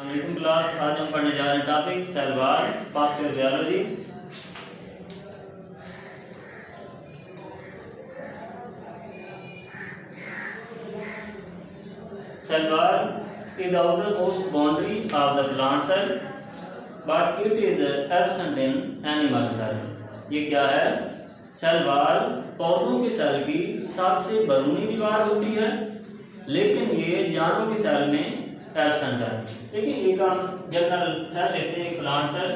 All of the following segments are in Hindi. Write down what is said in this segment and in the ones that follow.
अस्सलाम क्लास। आज हम पढ़ने जा रहे हैं topic cell wall past year biology. Cell wall is the outermost boundary of the plant cell but it is absent in animal cell। ये क्या है? सेल वॉल पौधों के सेल की सबसे बरूनी दीवार होती है, लेकिन ये जानवरों के सेल में एब्सेंट है। देखिए एक हम जनरल सेल लेते हैं, प्लांट सेल।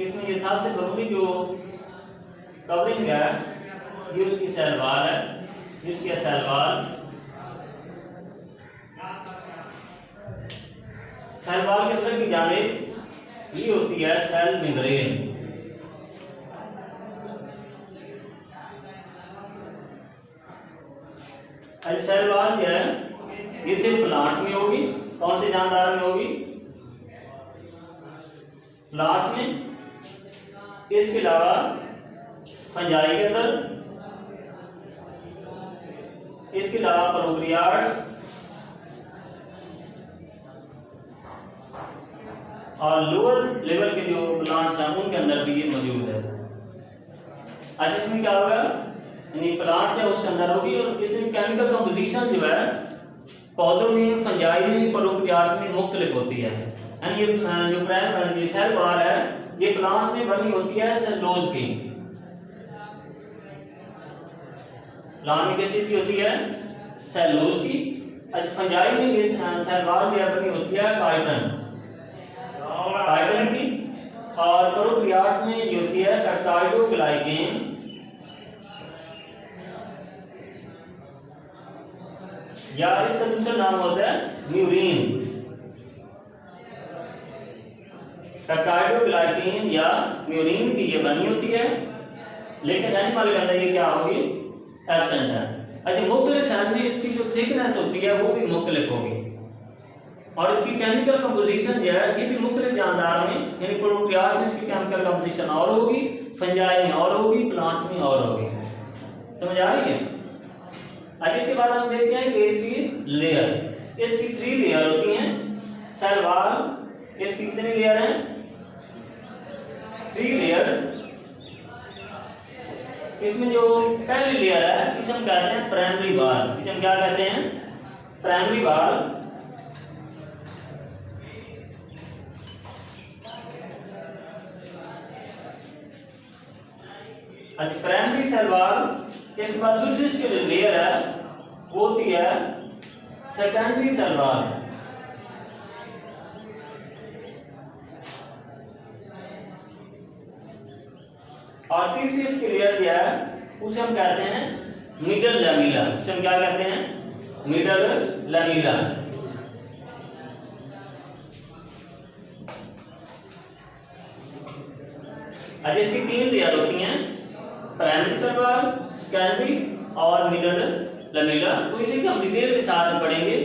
इसमें ये सबसे बरूनी जो कवरिंग है ये उसकी सेल वॉल है, ये उसकी सेल वॉल। सेल वॉल के अंदर की जानिब ये होती है सेल मेम्ब्रेन। सेल वॉल क्या है? ये सिर्फ प्लांट्स में होगी। कौन से जानदार में होगी? प्लांट्स में। इसके अलावा फंजाई के अंदर, इसके अलावा प्रोकैरियोट्स और लोअर लेवल के जो प्लांट्स हैं उनके अंदर भी ये मौजूद है। आज इसमें क्या होगा? यानी प्लांट्स है उसके अंदर होगी और इसमें केमिकल कंपोजिशन जो है पौधों में, फंजाई में, प्रोकैरियोट्स में मुख्तलिफ होती है। यानी ये जो प्राइमरी सेल वॉल है ये प्लांट्स में बनी होती है सेलुलोज की। प्लांट में किस चीज की होती है? सेलुलोज की। अच्छा, फंजाई में ये सेल वॉल जो बनी होती है काइटिन की। और प्रोकैरियोट्स में ये होती है पेप्टाइडोग्लाइकेन या इसका दूसरा नाम होता है म्यूरिन। पेप्टाइडोग्लाइकेन या म्यूरिन की ये बनी होती है, लेकिन एनिमल के अंदर ये क्या होगी? एब्सेंट है। अच्छा, मुख्तलिफ सेल में इसकी जो थिकनेस होती है वो भी मुख्तलिफ होगी और इसकी केमिकल कंपोजिशन जो है ये भी मुख्तलिफ जानदार में, यानी प्रोकैरियोट्स में इसकी केमिकल कंपोजिशन और होगी, फंजाई में और होगी, प्लांट्स में और होगी। समझ आ रही है? अच्छा, इसके बाद हम देखते हैं कि इसकी लेयर। इसकी 3 लेयर होती हैं सेल वॉल। इसकी कितनी लेयर हैं? 3 लेयर्स। इसमें जो पहली लेयर है इसे हम कहते हैं प्राइमरी वॉल। इसे हम क्या कहते हैं? Primary wall. अच्छा, प्राइमरी सेल वॉल। इसके बाद दूसरी इसकी जो लेयर है वो होती है सेकेंडरी सेल वॉल। और तीसरी इसकी लेयर जो है उसे हम कहते हैं मिडल लैमेला। उसे हम क्या कहते हैं? Middle lamella. अच्छा, इसकी 3 लेयर होती हैं, प्राइमरी सेल वॉल, सेकेंडरी और मिडल लैमेला। तो इसी को हम डिटेल के साथ पढ़ेंगे।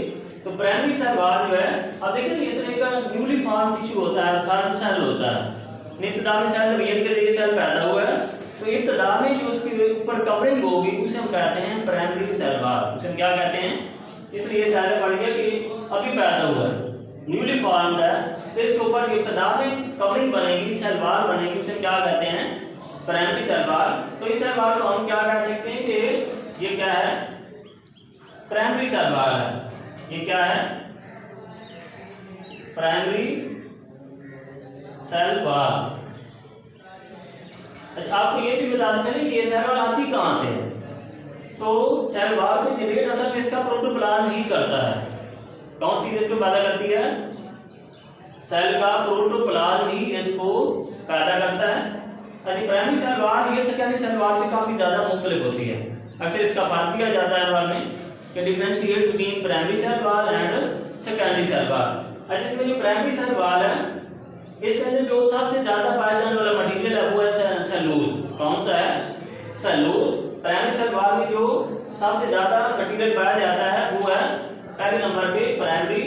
तो प्राइमरी सेल वॉल जो है, अब देखिए ना, इस तरह का न्यूली फॉर्म टिश्यू होता है, फॉर्म सेल होता है। इब्तिदा में सेल नवीयत के जरिए सेल पैदा हुआ है, तो इब्तिदा में जो उसके ऊपर कवरिंग होगी उसे हम कहते हैं प्राइमरी सेल वॉल। उसे हम क्या कहते हैं? इसलिए सेल पढ़ेंगे कि अभी पैदा हुआ है, न्यूली फॉर्म्ड है, तो इसके ऊपर इब्तिदा में कवरिंग बनेगी, सेल वॉल बनेगी, उसे हम क्या कहते हैं? Primary cell wall. तो इस सेल वॉल को हम क्या कह सकते हैं कि ये क्या है? प्राइमरी सेल वॉल है। ये क्या है? Primary cell wall. अच्छा, आपको ये भी बता देते हैं कि ये सेल वॉल आती कहाँ से है। तो सेल वॉल में जनरेट असल में इसका प्रोटोप्लाज्म ही करता है। कौन सी इसको पैदा करती है? सेल का प्रोटोप्लाज्म ही इसको पैदा करता है। अच्छा, प्राइमरी सेल वॉल ये सेकेंडरी सेल वॉल से काफी ज्यादा मुख्तलिफ होती है। अक्सर इसका फर्क किया जाता है वॉल में कि differentiate between primary cell wall and secondary cell wall. अच्छा, इसमें जो प्राइमरी सेल वॉल है इसके अंदर जो सबसे ज्यादा पाया जाने वाला मटेरियल है वो है सेलुलोज। कौन सा है? सेलुलोज। प्राइमरी सेल वॉल में जो सबसे ज्यादा मटेरियल पाया जाता है वो है पहले नंबर पे प्राइमरी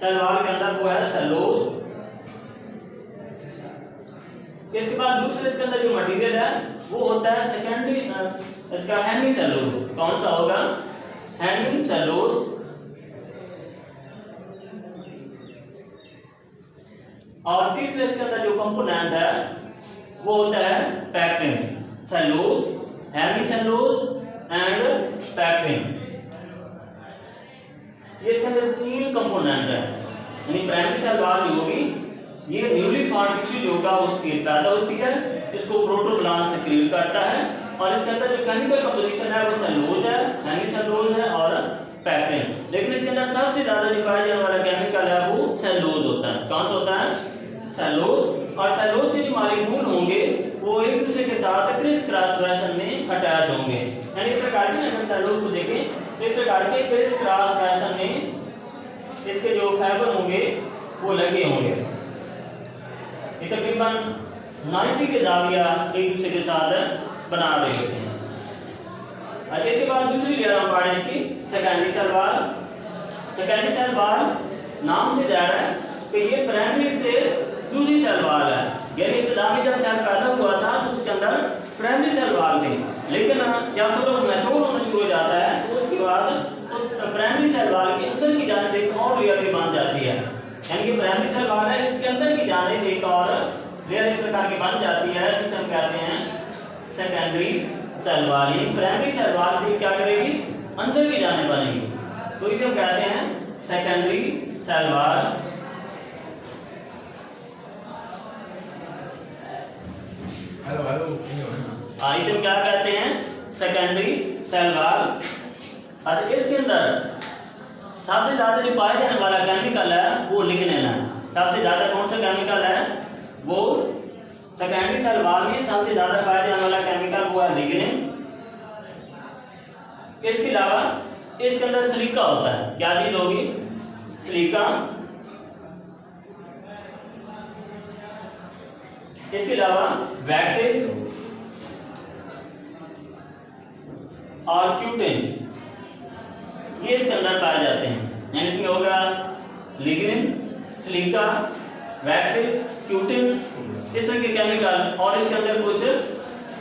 सेल वॉल के अंदर वो है सेलुलोज। इसके बाद दूसरे इसके अंदर जो मटेरियल है वो होता है सेकेंडरी इसका हेमी सेलुलोज। कौन सा होगा? Hemicellulose. और तीसरे इसके अंदर जो कंपोनेंट है वो होता है pectin, cellulose, hemicellulose and pectin. ये इसके अंदर 3 कंपोनेंट है। यानी प्राइमरी सेल वॉल जो होगी ये न्यूली फॉर्म्ड टिश्यू जो होगा उसकी पैदा होती है, इसको प्रोटोप्लास्ट सिक्रीट करता है और इसके अंदर जो केमिकल कंपोजिशन है वो सेलुलोज है, हेमीसेलुलोज है और पैक्टिन। लेकिन इसके अंदर सबसे ज्यादा जो पाया जाने वाला केमिकल है वो सेलुलोज होता है। कौन सा होता है? सेलुलोज। और सेलुलोज के जो मॉलिक्यूल होंगे वो एक दूसरे के साथ क्रिस क्रॉस फैशन में अटैच होंगे। यानी इस प्रकार के अगर सेलुलोज को देखें इस प्रकार के क्रिस क्रॉस फैशन में इसके जो फाइबर होंगे वो लगे होंगे। ये तकरीबन 90 के जाविया एक दूसरे के साथ बना रहे होते हैं। और इसके बाद दूसरी लेयर हम पढ़े इसकी secondary cell wall. Secondary cell wall नाम से जा रहा है कि ये प्राइमरी से दूसरी सेल वॉल है। यानी इब्तिदा में जब सेल पैदा हुआ था तो उसके अंदर प्राइमरी सेल वॉल थी, लेकिन जब तो लोग मैच्योर होना शुरू हो जाता है तो उसके बाद उस प्राइमरी सेल वॉल के अंदर की जानिब एक और लेयर भी बन जाती है। यानी कि प्राइमरी सेल वॉल है, इसके अंदर की जानिब एक और लेयर इस प्रकार की बन जाती है जिसे हम कहते हैं सेकेंडरी सेल वॉल। यानी प्राइमरी सेल वॉल से क्या करेगी? अंदर की जानिब बनेगी, तो इसे हम कहते हैं सेकेंडरी सेल वॉल। इसे हम क्या कहते हैं? Secondary cell wall. अच्छा, इसके अंदर सबसे ज्यादा जो पाया जाने वाला केमिकल है वो लिग्निन है। सबसे ज्यादा कौन सा केमिकल है? वो सेकेंडरी सेल वॉल में सबसे ज्यादा पाया जाने वाला केमिकल वो है लिग्निन। इसके अलावा इसके अंदर सिलिका होता है। क्या चीज होगी? सिलिका। इसके अलावा वैक्सेस और क्यूटिन ये इसके अंदर पाए जाते हैं। यानी इसमें होगा लिग्निन, सिलिका, वैक्सेस, क्यूटिन, इस तरह के केमिकल और इसके अंदर कुछ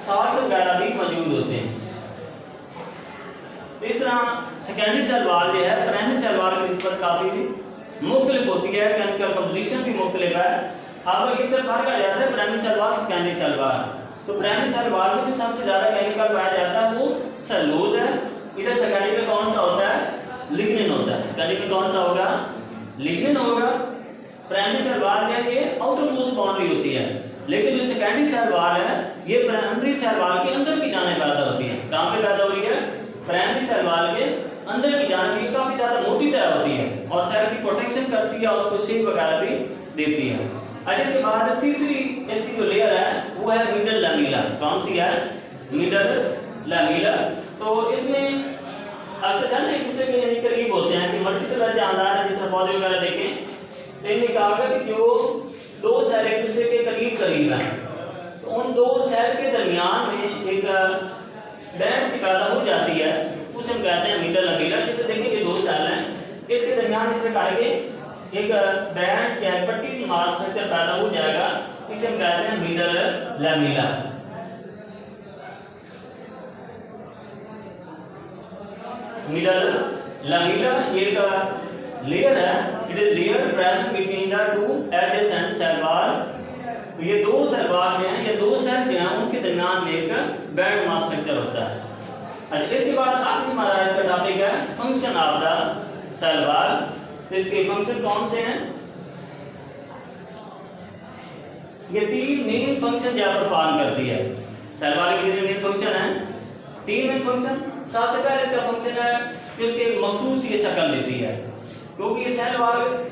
साल्ट्स वगैरह भी मौजूद होते हैं। इस तरह सेकेंडरी सेल वॉल जो है प्राइमरी सेल वॉल की निस्बत काफी मुख्तलिफ होती है, केमिकल कंपोजिशन भी मुख्तलिफ है। आपको एक से फर्क आ जाता है primary cell wall secondary cell wall. तो प्राइमरी सेल वॉल में जो सबसे ज्यादा केमिकल पाया जाता है वो सेलुलोज है। इधर सेकेंडरी में कौन सा होता है? लिग्निन होता है। सेकेंडरी में कौन सा होगा? लिग्निन होगा। प्राइमरी सेल वॉल है ये आउटर मोस्ट बाउंड्री होती है, लेकिन जो सेकेंडरी सेल वॉल है ये प्राइमरी सेल वॉल के अंदर की जाने पैदा होती है। कहाँ पे पैदा हो रही है? प्राइमरी सेल वॉल के अंदर की जाने की काफी ज्यादा मोटी तरह होती है और सेल की प्रोटेक्शन करती है, उसको शेप वगैरह भी देती है। और इसके बाद तीसरी इसकी जो लेयर है वो है मिडल लैमेला। कौन सी है? Middle lamella. तो इसमें अक्सर ना एक दूसरे के यानी करीब होते हैं कि मल्टीसेलर जानदार है, जिस पौधे वगैरह देखें तो इनमें कहा गया कि जो दो सेल एक दूसरे के करीब हैं तो उन दो सेल के दरमियान में एक बैंड सी पैदा हो जाती है, उसे हम कहते हैं मिडल लैमेला। जिसे देखिए ये दो सेल हैं, इसके दरमियान इस प्रकार के एक बैंड या पट्टी मास स्ट्रक्चर पैदा हो जाएगा, इसे हम कहते हैं मिडल लैमेला। मिडल लैमेला एक लेयर है, it is layer present between the two adjacent cell wall. ये दो सेल वॉल में है, ये दो सेल जो हैं उनके दरमियान में एक बैंड मास स्ट्रक्चर होता है। अच्छा, इसके बाद आखिरी हमारा इसका टॉपिक है function of the cell wall. इसके फंक्शन कौन से हैं? ये 3 मेन फंक्शन जो परफॉर्म करती है सेल वॉल के मेन फंक्शन है 3 मेन फंक्शन। सबसे पहले इसका फंक्शन है कि उसकी एक मखसूस ये शक्ल देती है, क्योंकि ये सेल वॉल